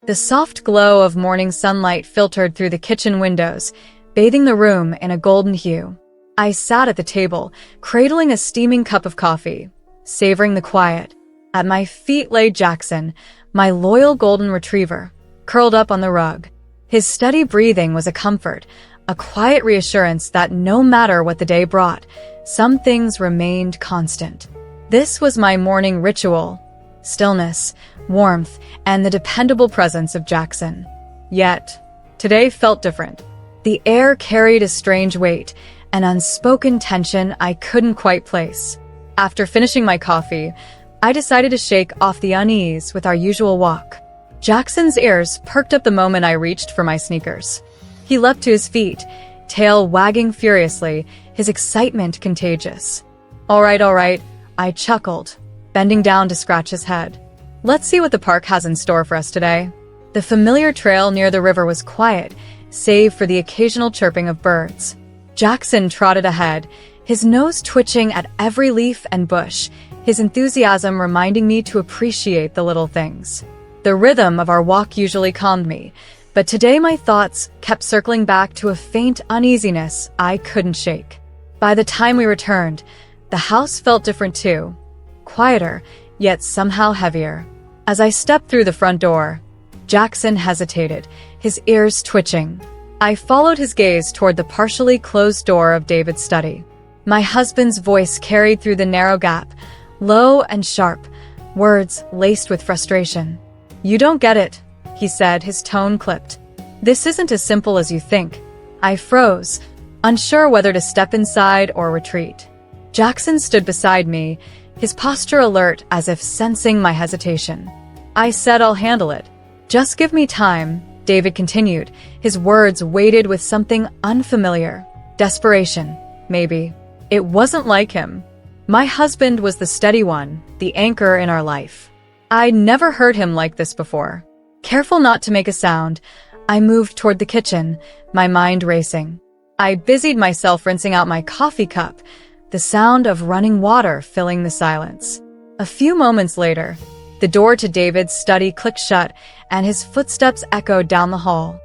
The soft glow of morning sunlight filtered through the kitchen windows, bathing the room in a golden hue. I sat at the table, cradling a steaming cup of coffee, savoring the quiet. At my feet lay Jackson, my loyal golden retriever, curled up on the rug. His steady breathing was a comfort, a quiet reassurance that no matter what the day brought, some things remained constant. This was my morning ritual: stillness, warmth, and the dependable presence of Jackson. Yet, today felt different. The air carried a strange weight, an unspoken tension I couldn't quite place. After finishing my coffee, I decided to shake off the unease with our usual walk. Jackson's ears perked up the moment I reached for my sneakers. He leapt to his feet, tail wagging furiously, his excitement contagious. All right, I chuckled, bending down to scratch his head. Let's see what the park has in store for us today. The familiar trail near the river was quiet, save for the occasional chirping of birds. Jackson trotted ahead, his nose twitching at every leaf and bush, his enthusiasm reminding me to appreciate the little things. The rhythm of our walk usually calmed me, but today my thoughts kept circling back to a faint uneasiness I couldn't shake. By the time we returned, the house felt different too. Quieter, yet somehow heavier. As I stepped through the front door, Jackson hesitated, his ears twitching. I followed his gaze toward the partially closed door of David's study. My husband's voice carried through the narrow gap, low and sharp, words laced with frustration. "You don't get it," he said, his tone clipped. "This isn't as simple as you think." I froze, unsure whether to step inside or retreat. Jackson stood beside me, his posture alert as if sensing my hesitation. I said, "I'll handle it. Just give me time," David continued, his words weighted with something unfamiliar. Desperation, maybe. It wasn't like him. My husband was the steady one, the anchor in our life. I'd never heard him like this before. Careful not to make a sound, I moved toward the kitchen, my mind racing. I busied myself rinsing out my coffee cup, the sound of running water filling the silence. A few moments later, the door to David's study clicked shut and his footsteps echoed down the hall.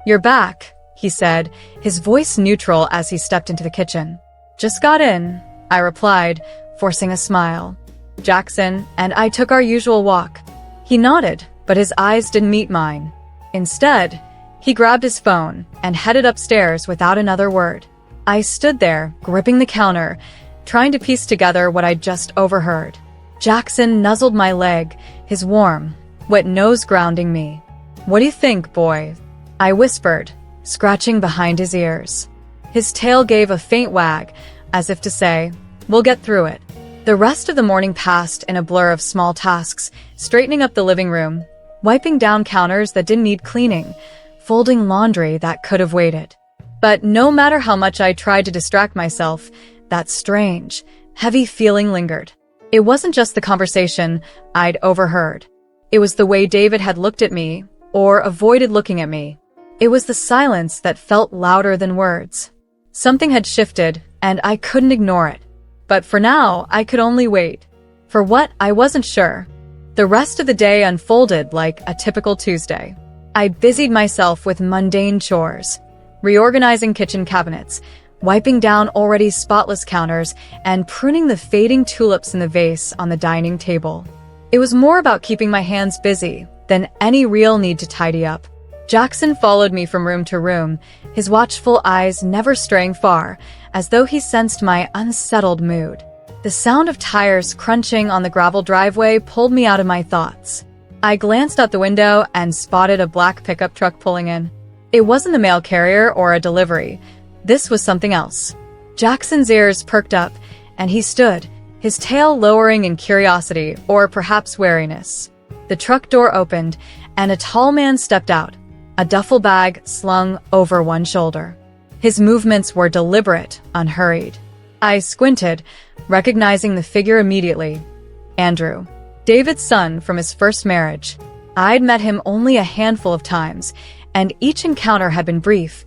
"You're back," he said, his voice neutral as he stepped into the kitchen. "Just got in," I replied, forcing a smile. Jackson and I took our usual walk. He nodded, but his eyes didn't meet mine. Instead, he grabbed his phone and headed upstairs without another word. I stood there, gripping the counter, trying to piece together what I'd just overheard. Jackson nuzzled my leg, his warm, wet nose grounding me. "What do you think, boy?" I whispered, scratching behind his ears. His tail gave a faint wag, as if to say, "We'll get through it." The rest of the morning passed in a blur of small tasks, straightening up the living room, wiping down counters that didn't need cleaning, folding laundry that could have waited. But no matter how much I tried to distract myself, that strange, heavy feeling lingered. It wasn't just the conversation I'd overheard. It was the way David had looked at me, or avoided looking at me. It was the silence that felt louder than words. Something had shifted, and I couldn't ignore it. But for now, I could only wait. For what, I wasn't sure. The rest of the day unfolded like a typical Tuesday. I busied myself with mundane chores, reorganizing kitchen cabinets, wiping down already spotless counters, and pruning the fading tulips in the vase on the dining table. It was more about keeping my hands busy than any real need to tidy up. Jackson followed me from room to room, his watchful eyes never straying far, as though he sensed my unsettled mood. The sound of tires crunching on the gravel driveway pulled me out of my thoughts. I glanced out the window and spotted a black pickup truck pulling in. It wasn't a mail carrier or a delivery. This was something else. Jackson's ears perked up, and he stood, his tail lowering in curiosity or perhaps wariness. The truck door opened, and a tall man stepped out, a duffel bag slung over one shoulder. His movements were deliberate, unhurried. I squinted, recognizing the figure immediately. Andrew, David's son from his first marriage. I'd met him only a handful of times, and each encounter had been brief,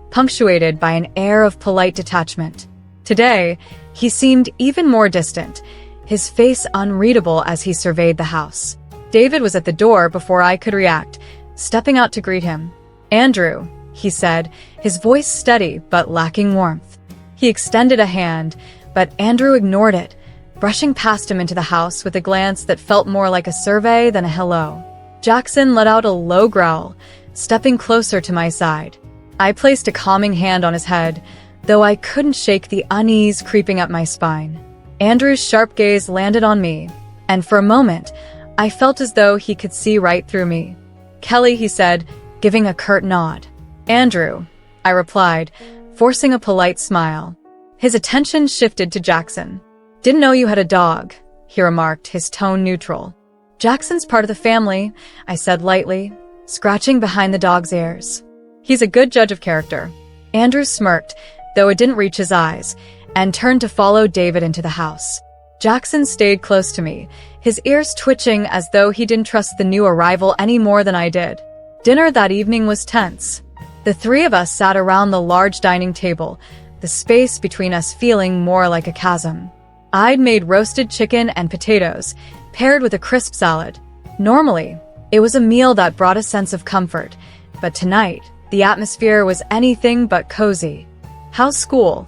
punctuated by an air of polite detachment. Today, he seemed even more distant, his face unreadable as he surveyed the house. David was at the door before I could react, stepping out to greet him. "Andrew," he said, his voice steady but lacking warmth. He extended a hand, but Andrew ignored it, brushing past him into the house with a glance that felt more like a survey than a hello. Jackson let out a low growl, stepping closer to my side. I placed a calming hand on his head, though I couldn't shake the unease creeping up my spine. Andrew's sharp gaze landed on me, and for a moment, I felt as though he could see right through me. "Kelly," he said, giving a curt nod. "Andrew," I replied, forcing a polite smile. His attention shifted to Jackson. "Didn't know you had a dog," he remarked, his tone neutral. "Jackson's part of the family," I said lightly, scratching behind the dog's ears. "He's a good judge of character." Andrew smirked, though it didn't reach his eyes, and turned to follow David into the house. Jackson stayed close to me, his ears twitching as though he didn't trust the new arrival any more than I did. Dinner that evening was tense. The three of us sat around the large dining table, the space between us feeling more like a chasm. I'd made roasted chicken and potatoes, paired with a crisp salad. Normally, it was a meal that brought a sense of comfort, but tonight, the atmosphere was anything but cozy. "How's school?"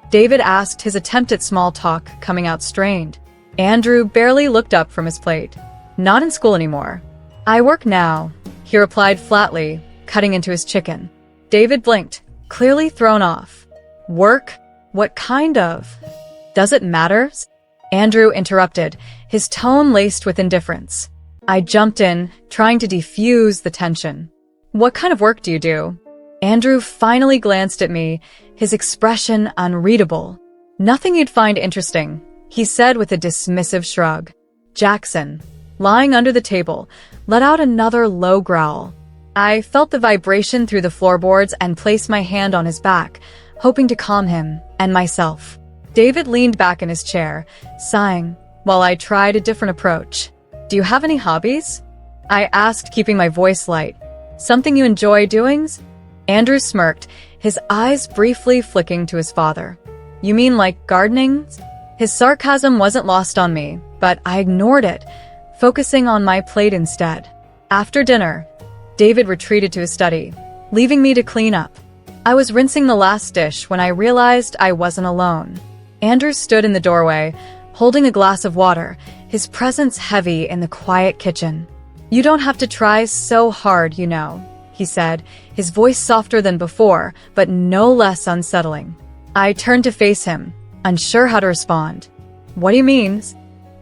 David asked, his attempt at small talk coming out strained. Andrew barely looked up from his plate. "Not in school anymore. I work now," he replied flatly, cutting into his chicken. David blinked, clearly thrown off. "Work? What kind of? Does it matter?" Andrew interrupted, his tone laced with indifference. I jumped in, trying to defuse the tension. "What kind of work do you do?" Andrew finally glanced at me, his expression unreadable. "Nothing you'd find interesting," he said with a dismissive shrug. Jackson, lying under the table, let out another low growl. I felt the vibration through the floorboards and placed my hand on his back, hoping to calm him and myself. David leaned back in his chair, sighing, while I tried a different approach. "Do you have any hobbies?" I asked, keeping my voice light. "Something you enjoy doing?" Andrew smirked, his eyes briefly flicking to his father. "You mean like gardening?" His sarcasm wasn't lost on me, but I ignored it, focusing on my plate instead. After dinner, David retreated to his study, leaving me to clean up. I was rinsing the last dish when I realized I wasn't alone. Andrew stood in the doorway, holding a glass of water, his presence heavy in the quiet kitchen. "You don't have to try so hard, you know," he said, his voice softer than before, but no less unsettling. I turned to face him, unsure how to respond. "What do you mean?"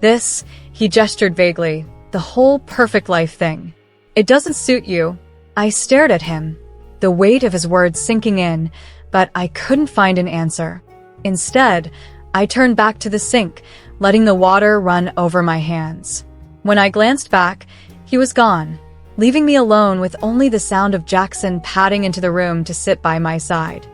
"This," he gestured vaguely, "the whole perfect life thing. It doesn't suit you." I stared at him, the weight of his words sinking in, but I couldn't find an answer. Instead, I turned back to the sink, letting the water run over my hands. When I glanced back, he was gone, leaving me alone with only the sound of Jackson padding into the room to sit by my side.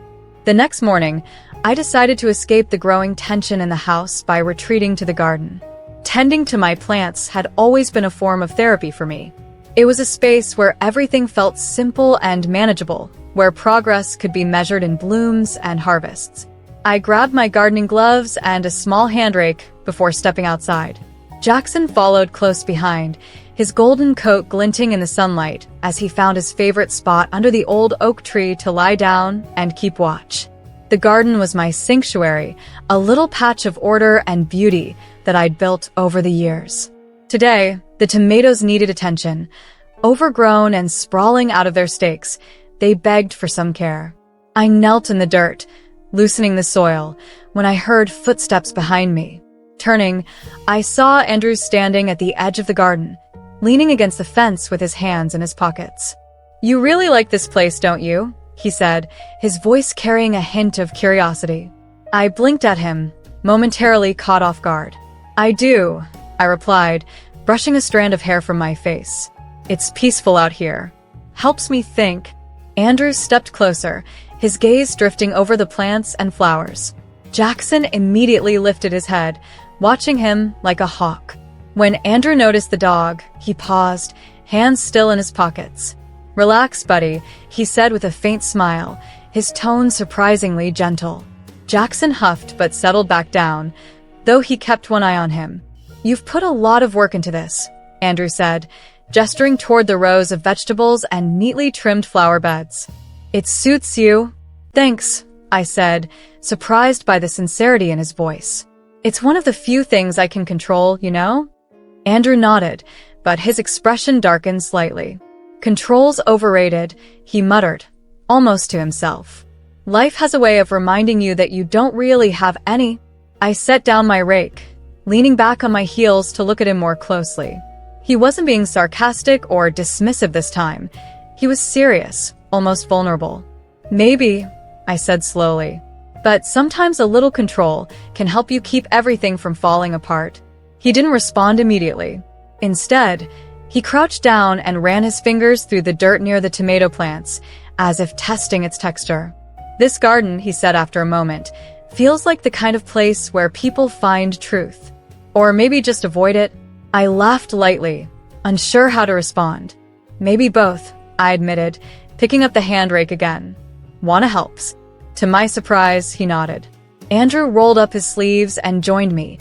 The next morning, I decided to escape the growing tension in the house by retreating to the garden. Tending to my plants had always been a form of therapy for me. It was a space where everything felt simple and manageable, where progress could be measured in blooms and harvests. I grabbed my gardening gloves and a small hand rake before stepping outside. Jackson followed close behind, his golden coat glinting in the sunlight as he found his favorite spot under the old oak tree to lie down and keep watch. The garden was my sanctuary, a little patch of order and beauty that I'd built over the years. Today, the tomatoes needed attention. Overgrown and sprawling out of their stakes, they begged for some care. I knelt in the dirt, loosening the soil, when I heard footsteps behind me. Turning, I saw Andrew standing at the edge of the garden, leaning against the fence with his hands in his pockets. "You really like this place, don't you?" he said, his voice carrying a hint of curiosity. I blinked at him, momentarily caught off guard. "I do," I replied, brushing a strand of hair from my face. "It's peaceful out here. Helps me think." Andrew stepped closer, his gaze drifting over the plants and flowers. Jackson immediately lifted his head, watching him like a hawk. When Andrew noticed the dog, he paused, hands still in his pockets. "Relax, buddy," he said with a faint smile, his tone surprisingly gentle. Jackson huffed but settled back down, though he kept one eye on him. "You've put a lot of work into this," Andrew said, gesturing toward the rows of vegetables and neatly trimmed flower beds. "It suits you." "Thanks," I said, surprised by the sincerity in his voice. "It's one of the few things I can control, you know?" Andrew nodded, but his expression darkened slightly. "Control's overrated," he muttered, almost to himself. "Life has a way of reminding you that you don't really have any." I set down my rake, leaning back on my heels to look at him more closely. He wasn't being sarcastic or dismissive this time. He was serious, almost vulnerable. "Maybe," I said slowly, "but sometimes a little control can help you keep everything from falling apart." He didn't respond immediately. Instead, he crouched down and ran his fingers through the dirt near the tomato plants, as if testing its texture. "This garden," he said after a moment, "feels like the kind of place where people find truth. Or maybe just avoid it." I laughed lightly, unsure how to respond. "Maybe both," I admitted, picking up the hand rake again. "Wanna helps?" To my surprise, he nodded. Andrew rolled up his sleeves and joined me,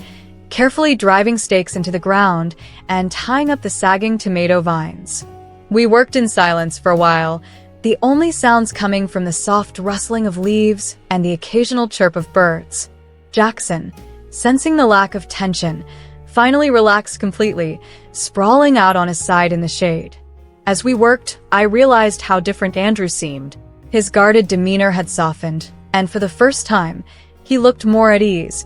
carefully driving stakes into the ground and tying up the sagging tomato vines. We worked in silence for a while, the only sounds coming from the soft rustling of leaves and the occasional chirp of birds. Jackson, sensing the lack of tension, finally relaxed completely, sprawling out on his side in the shade. As we worked, I realized how different Andrew seemed. His guarded demeanor had softened, and for the first time, he looked more at ease,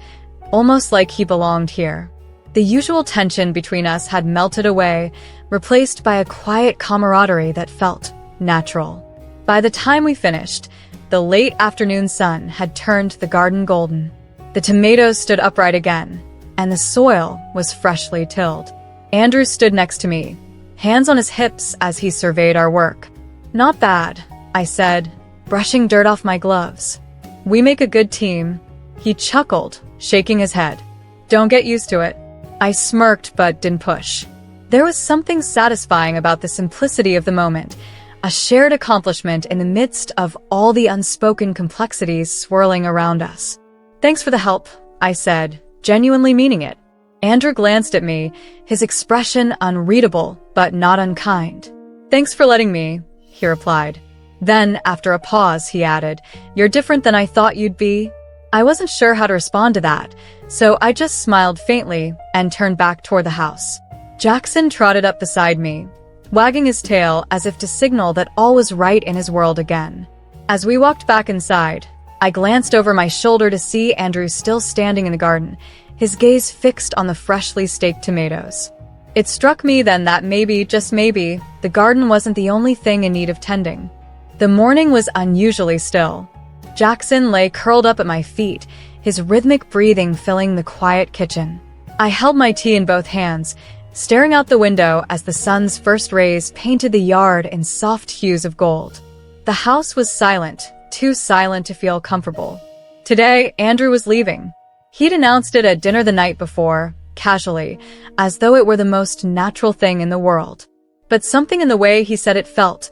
almost like he belonged here. The usual tension between us had melted away, replaced by a quiet camaraderie that felt natural. By the time we finished, the late afternoon sun had turned the garden golden. The tomatoes stood upright again, and the soil was freshly tilled. Andrew stood next to me, hands on his hips as he surveyed our work. "Not bad," I said, brushing dirt off my gloves. "We make a good team." He chuckled, shaking his head. "Don't get used to it." I smirked but didn't push. There was something satisfying about the simplicity of the moment, a shared accomplishment in the midst of all the unspoken complexities swirling around us. "Thanks for the help," I said, genuinely meaning it. Andrew glanced at me, his expression unreadable but not unkind. "Thanks for letting me," he replied. Then, after a pause, he added, "You're different than I thought you'd be." I wasn't sure how to respond to that, so I just smiled faintly and turned back toward the house. Jackson trotted up beside me, wagging his tail as if to signal that all was right in his world again. As we walked back inside, I glanced over my shoulder to see Andrew still standing in the garden, his gaze fixed on the freshly staked tomatoes. It struck me then that maybe, just maybe, the garden wasn't the only thing in need of tending. The morning was unusually still. Jackson lay curled up at my feet, his rhythmic breathing filling the quiet kitchen. I held my tea in both hands, staring out the window as the sun's first rays painted the yard in soft hues of gold. The house was silent, too silent to feel comfortable. Today, Andrew was leaving. He'd announced it at dinner the night before, casually, as though it were the most natural thing in the world. But something in the way he said it felt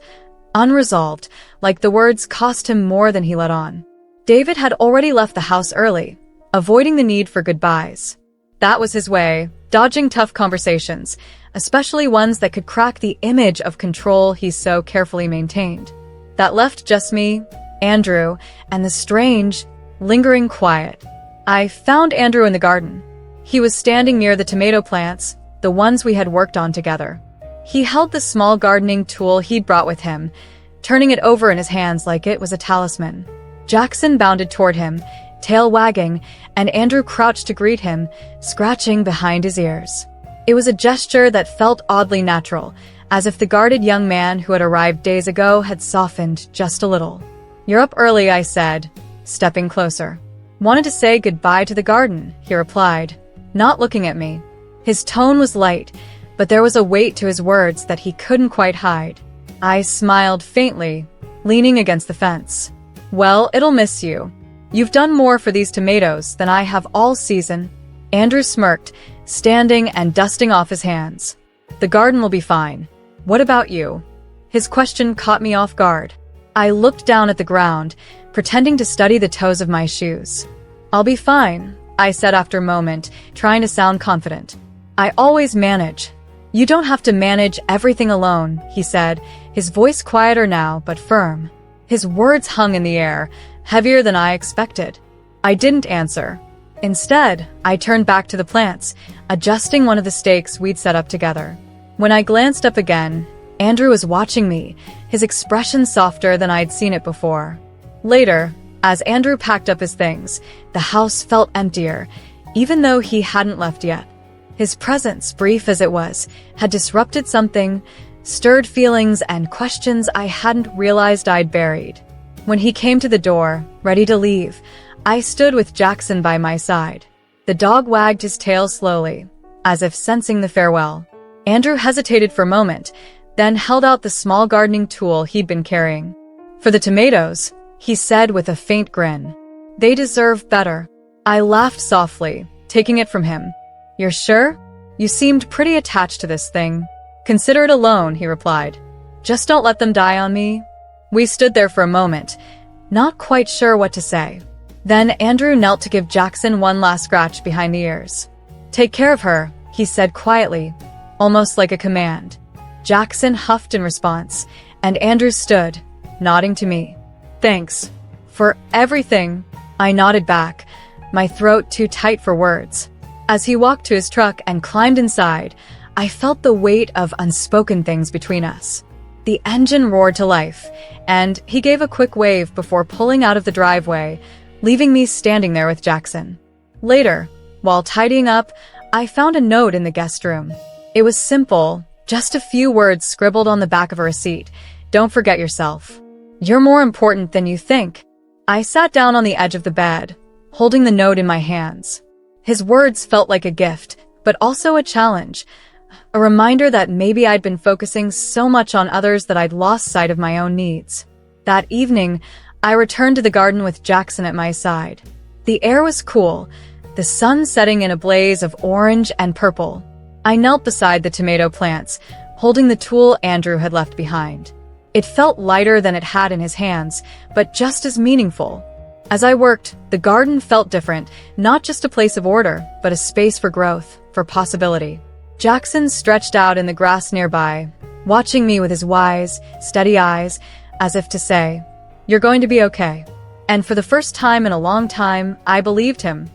unresolved, like the words cost him more than he let on. David had already left the house early, avoiding the need for goodbyes. That was his way, dodging tough conversations, especially ones that could crack the image of control he so carefully maintained. That left just me, Andrew, and the strange, lingering quiet. I found Andrew in the garden. He was standing near the tomato plants, the ones we had worked on together. He held the small gardening tool he'd brought with him, turning it over in his hands like it was a talisman. Jackson bounded toward him, tail wagging, and Andrew crouched to greet him, scratching behind his ears. It was a gesture that felt oddly natural, as if the guarded young man who had arrived days ago had softened just a little. "You're up early," I said, stepping closer. "Wanted to say goodbye to the garden," he replied, not looking at me. His tone was light, but there was a weight to his words that he couldn't quite hide. I smiled faintly, leaning against the fence. "Well, it'll miss you. You've done more for these tomatoes than I have all season." Andrew smirked, standing and dusting off his hands. "The garden will be fine. What about you?" His question caught me off guard. I looked down at the ground, pretending to study the toes of my shoes. "I'll be fine," I said after a moment, trying to sound confident. "I always manage." You don't have to manage everything alone, he said, his voice quieter now but firm. His words hung in the air, heavier than I expected. I didn't answer. Instead, I turned back to the plants, adjusting one of the stakes we'd set up together. When I glanced up again, Andrew was watching me, his expression softer than I'd seen it before. Later, as Andrew packed up his things, the house felt emptier, even though he hadn't left yet. His presence, brief as it was, had disrupted something, stirred feelings and questions I hadn't realized I'd buried. When he came to the door, ready to leave, I stood with Jackson by my side. The dog wagged his tail slowly, as if sensing the farewell. Andrew hesitated for a moment, then held out the small gardening tool he'd been carrying. "For the tomatoes," he said with a faint grin. "They deserve better." I laughed softly, taking it from him. "You're sure? You seemed pretty attached to this thing." "Consider it a loan," he replied. "Just don't let them die on me." We stood there for a moment, not quite sure what to say. Then Andrew knelt to give Jackson one last scratch behind the ears. "Take care of her," he said quietly, almost like a command. Jackson huffed in response, and Andrew stood, nodding to me. "Thanks. For everything," I nodded back, my throat too tight for words. As he walked to his truck and climbed inside, I felt the weight of unspoken things between us. The engine roared to life, and he gave a quick wave before pulling out of the driveway, leaving me standing there with Jackson. Later, while tidying up, I found a note in the guest room. It was simple, just a few words scribbled on the back of a receipt. "Don't forget yourself. You're more important than you think." I sat down on the edge of the bed, holding the note in my hands. His words felt like a gift, but also a challenge, a reminder that maybe I'd been focusing so much on others that I'd lost sight of my own needs. That evening, I returned to the garden with Jackson at my side. The air was cool, the sun setting in a blaze of orange and purple. I knelt beside the tomato plants, holding the tool Andrew had left behind. It felt lighter than it had in his hands, but just as meaningful. As I worked, the garden felt different, not just a place of order, but a space for growth, for possibility. Jackson stretched out in the grass nearby, watching me with his wise, steady eyes, as if to say, "You're going to be okay." And for the first time in a long time, I believed him.